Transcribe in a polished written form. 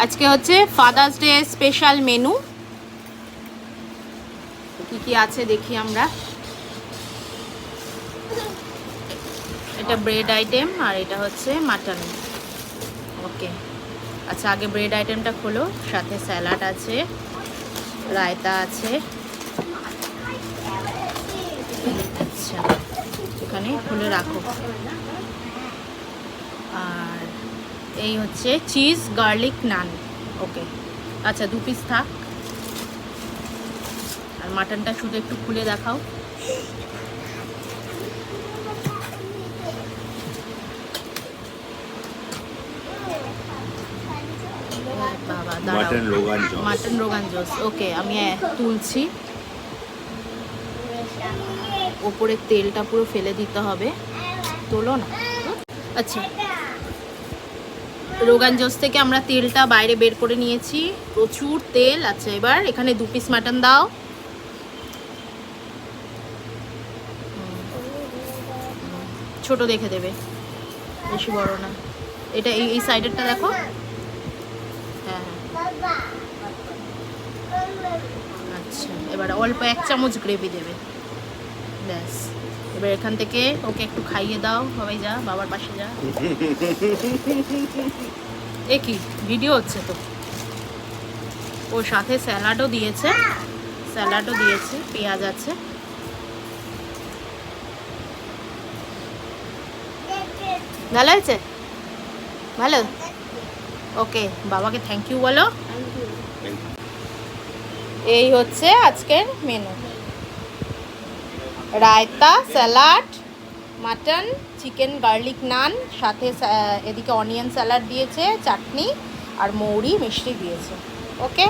আজকে হচ্ছে father's day special menu. কি কি আছে দেখি আমরা। এটা ব্রেড আইটেম আর এটা হচ্ছে মাটন। ওকে, আচ্ছা আগে ব্রেড আইটেমটা খোলো, সাথে স্যালাড আছে, রায়তা আছে। আচ্ছা এখানে খুলে রাখো। আর এই হচ্ছে চিজ গার্লিক নান। ওকে, আচ্ছা 2 পিস থাক। আর মাটনটা শুধু একটু খুলে দেখাও। বাবা দাঁড়াও, মাটন রোগান জোস। ওকে আমি তুলছি। ওপরে তেলটা পুরো ফেলে দিতে হবে, তোলো না। আচ্ছা রোগান জোস থেকে আমরা তেলটা বাইরে বের করে নিয়েছি, প্রচুর তেল। আচ্ছা এবার এখানে 2 পিস মাটন দাও। ছোট দেখে দেবে, বেশি বড় না। এটা এই সাইডেরটা দেখো। হ্যাঁ আচ্ছা এবার অল্প 1 চামচ গ্রেভি দেবে, ব্যাস। এবার এখান থেকে ওকে একটু খাইয়ে দাও। সবাই যা, বাবার পাশে যা। এ কি ভিডিও হচ্ছে তো। ও সাথে স্যালাডও দিয়েছে, পেঁয়াজ আছে। ভালো হয়েছে? ভালো। ওকে বাবাকে থ্যাংক ইউ বলো। এই হচ্ছে আজকের menu, raita, salad, mutton, chicken garlic naan, সাথে এদিকে অনিয়ন স্যালাড দিয়েছে, চাটনি আর মৌরি মিষ্টি দিয়েছে। ওকে।